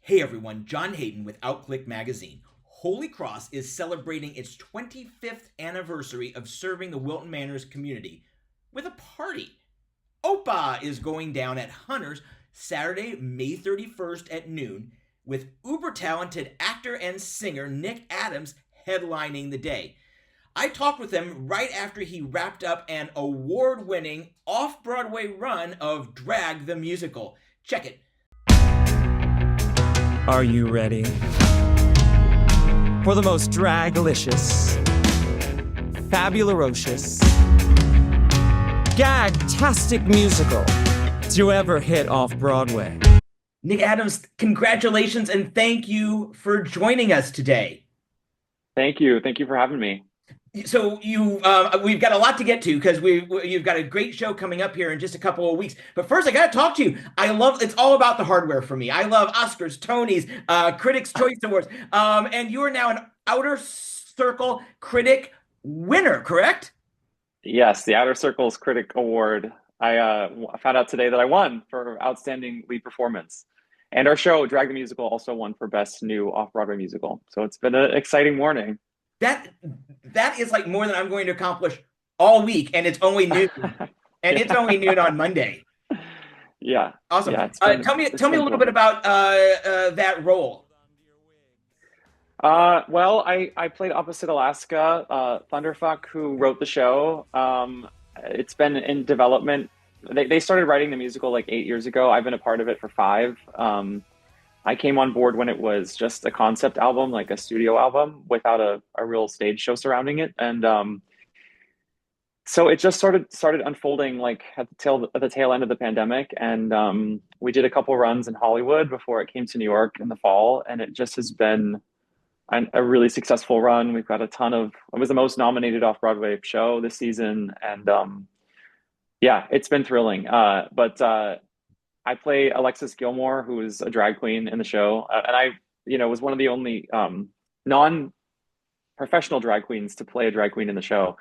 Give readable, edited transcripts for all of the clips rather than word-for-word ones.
Hey everyone, John Hayden with OutClique magazine. Holy Cross is celebrating its 25th anniversary of serving the Wilton Manors community with a party. Opa is going down at Hunter's Saturday, May 31st at noon, with uber talented actor and singer Nick Adams headlining the day. I talked with him right after he wrapped up an award winning off Broadway run of Drag the Musical. Check it. Are you ready for the most dragalicious, fabulous, gag-tastic musical to ever hit off Broadway? Nick Adams, congratulations and thank you for joining us today. Thank you. Thank you for having me. So we've got a lot to get to because you've got a great show coming up here in just a couple of weeks. But first, I got to talk to you. It's all about the hardware for me. I love Oscars, Tonys, Critics' Choice Awards, and you are now an Outer Circle Critic winner, correct? Yes, the Outer Circle's Critic Award. I found out today that I won for Outstanding Lead Performance. And our show, Drag the Musical, also won for Best New Off-Broadway Musical. So it's been an exciting morning. That is like more than I'm going to accomplish all week, and it's only noon, and it's only noon on Monday. Yeah, awesome. Yeah, tell me a little bit about that role. Well, I played opposite Alaska, Thunderfuck, who wrote the show. It's been in development. They started writing the musical like 8 years ago. I've been a part of it for 5. I came on board when it was just a concept album, like a studio album without a real stage show surrounding it. And so it just started unfolding like at the tail end of the pandemic. And we did a couple runs in Hollywood before it came to New York in the fall. And it just has been a really successful run. We've got it was the most nominated off-Broadway show this season. And yeah, it's been thrilling. But I play Alexis Gilmore, who is a drag queen in the show, and I, was one of the only non-professional drag queens to play a drag queen in the show.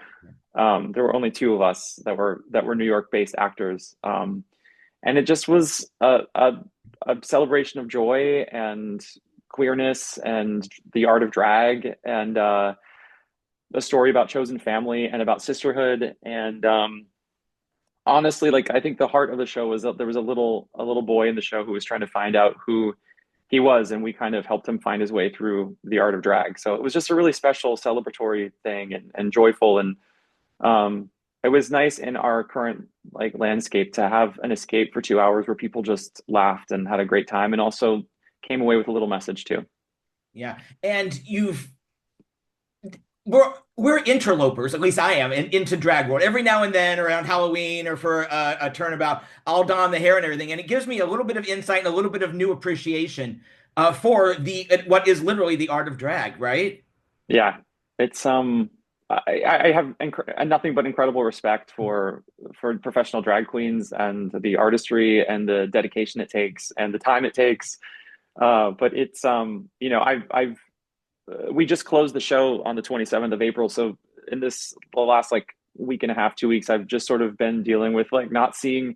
There were only 2 of us that were New York-based actors, and it just was a celebration of joy and queerness and the art of drag, and a story about chosen family and about sisterhood. And honestly, like, I think the heart of the show was that there was a little boy in the show who was trying to find out who he was, and we kind of helped him find his way through the art of drag. So it was just a really special celebratory thing and joyful. And it was nice in our current like landscape to have an escape for 2 hours where people just laughed and had a great time, and also came away with a little message too. Yeah, and we're interlopers, at least I am, into drag world. Every now and then around Halloween or for a turnabout, I'll don the hair and everything. And it gives me a little bit of insight and a little bit of new appreciation for what is literally the art of drag, right? Yeah, it's I have nothing but incredible respect for professional drag queens and the artistry and the dedication it takes and the time it takes. But it's we just closed the show on the 27th of April. So in the last like week and a half, 2 weeks, I've just sort of been dealing with like not seeing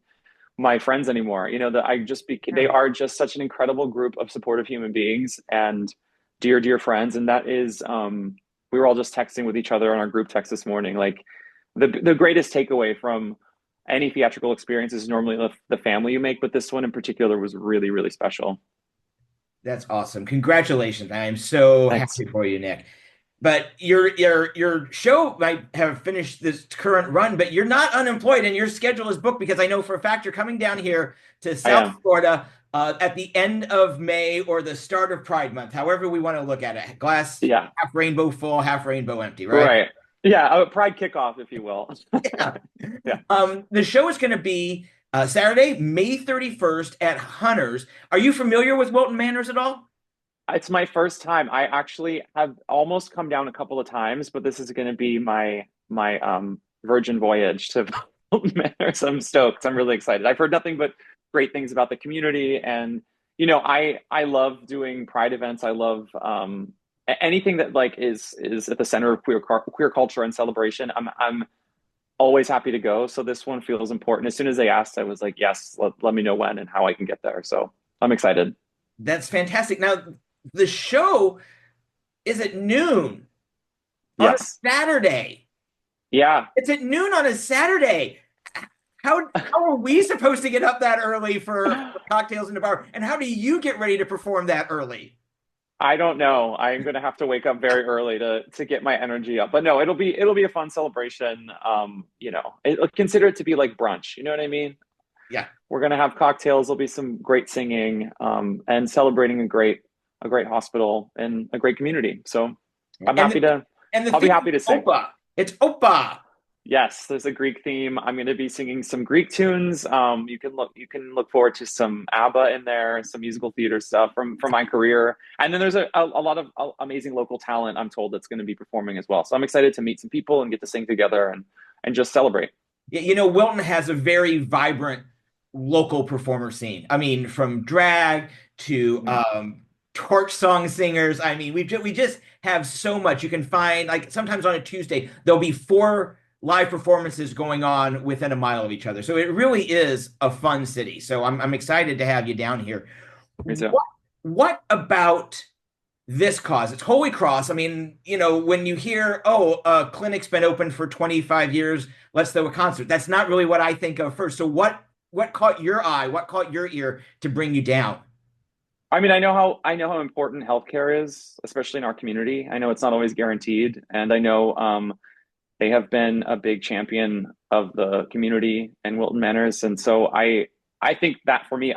my friends anymore. They are just such an incredible group of supportive human beings and dear friends. And that is, we were all just texting with each other on our group text this morning. Like the greatest takeaway from any theatrical experience is normally the family you make, but this one in particular was really, really special. That's awesome. Congratulations. I am so Thanks. happy for you, Nick. But your show might have finished this current run, but you're not unemployed and your schedule is booked, because I know for a fact you're coming down here to South Florida at the end of May or the start of Pride Month, however we want to look at it. Glass half rainbow full, half rainbow empty, right? Right. Yeah, a Pride kickoff, if you will. Yeah. Yeah. The show is going to be Saturday, May 31st at Hunter's. Are you familiar with Wilton Manors at all? It's my first time. I actually have almost come down a couple of times, but this is going to be my virgin voyage to Wilton Manors. I'm stoked. I'm really excited. I've heard nothing but great things about the community, and I love doing Pride events. I love anything that like is at the center of queer culture and celebration. I'm always happy to go. So this one feels important. As soon as they asked, I was like, yes, let me know when and how I can get there. So I'm excited. That's fantastic. Now, the show is at noon on a Yes. Saturday. Yeah. It's at noon on a Saturday. How are we supposed to get up that early for cocktails in the bar? And how do you get ready to perform that early? I don't know. I'm gonna have to wake up very early to get my energy up. But no, it'll be a fun celebration. Consider it to be like brunch. You know what I mean? Yeah. We're gonna have cocktails. There'll be some great singing, and celebrating a great hospital and a great community. So I'm And happy to. and the I'll be theme happy to is sing. Opa. It's Opa. Yes, there's a Greek theme. I'm going to be singing some Greek tunes. You can look forward to some ABBA in there, some musical theater stuff from my career, and then there's a lot of amazing local talent. I'm told that's going to be performing as well. So I'm excited to meet some people and get to sing together and just celebrate. Yeah, Wilton has a very vibrant local performer scene. I mean, from drag to Mm. torch song singers. I mean, we just have so much. You can find, like, sometimes on a Tuesday there'll be four live performances going on within a mile of each other. So it really is a fun city. So I'm excited to have you down here. Me too. What about this cause? It's Holy Cross. I mean, when you hear, oh, a clinic's been open for 25 years, let's throw a concert. That's not really what I think of first. So what caught your eye? What caught your ear to bring you down? I mean, I know how important healthcare is, especially in our community. I know it's not always guaranteed, and I know they have been a big champion of the community and Wilton Manors. And so I think that for me,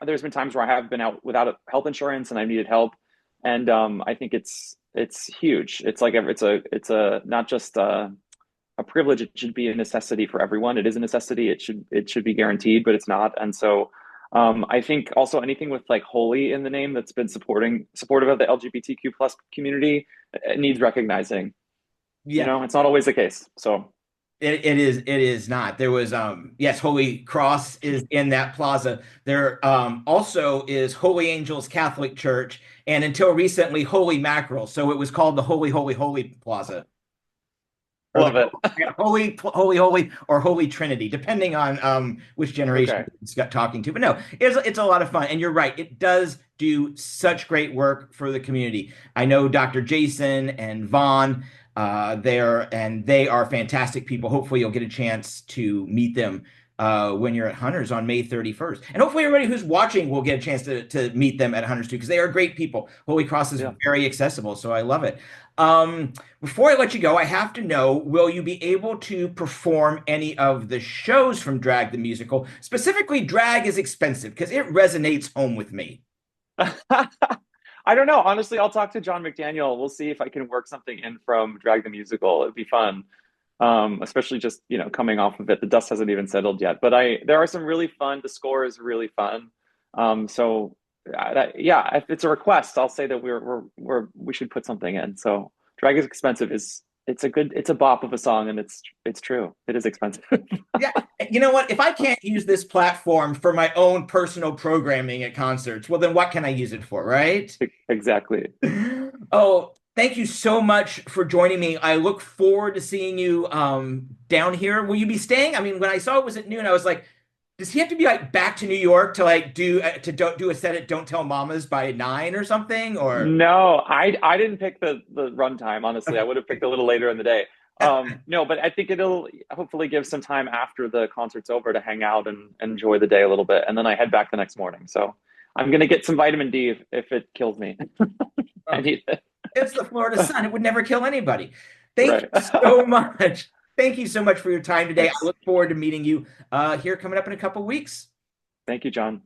there's been times where I have been out without health insurance and I needed help. And I think it's huge. It's like it's a not just a privilege. It should be a necessity for everyone. It is a necessity. It should be guaranteed, but it's not. And so I think also anything with like holy in the name that's been supportive of the LGBTQ plus community, it needs recognizing. Yeah, It's not always the case. So it is not. There was yes, Holy Cross is in that plaza. There also is Holy Angels Catholic Church, and until recently Holy Mackerel. So it was called the Holy Plaza. Or love it. Holy, or Holy Trinity, depending on which generation Okay. it's got talking to. But no, it's a lot of fun, and you're right. It does do such great work for the community. I know Dr. Jason and Vaughn there, and they are fantastic people. Hopefully, you'll get a chance to meet them when you're at Hunters on May 31st. And hopefully everybody who's watching will get a chance to meet them at Hunters too, because they are great people. Holy Cross is Yeah. very accessible, so I love it. Before I let you go, I have to know, will you be able to perform any of the shows from Drag the Musical? Specifically, Drag is Expensive, because it resonates home with me. I don't know. Honestly, I'll talk to John McDaniel. We'll see if I can work something in from Drag the Musical. It'd be fun. Especially just, coming off of it. The dust hasn't even settled yet. But there are some really fun. The score is really fun. So yeah, if it's a request, I'll say that we should put something in. So Drag is Expensive it's a bop of a song, and it's true. It is expensive. Yeah, you know what? If I can't use this platform for my own personal programming at concerts, well, then what can I use it for, right? Exactly. Oh, thank you so much for joining me. I look forward to seeing you down here. Will you be staying? I mean, when I saw it was at noon, I was like, does he have to be like back to New York to like do a set at Don't Tell Mamas by 9 or something? Or No, I didn't pick the runtime, honestly. I would have picked a little later in the day. No, but I think it'll hopefully give some time after the concert's over to hang out and enjoy the day a little bit, and then I head back the next morning. So I'm gonna get some vitamin D if it kills me. I need it. it's the Florida sun. It would never kill anybody. Thank Right. you so much. Thank you so much for your time today. I Thanks. look forward to meeting you here coming up in a couple weeks. Thank you, John.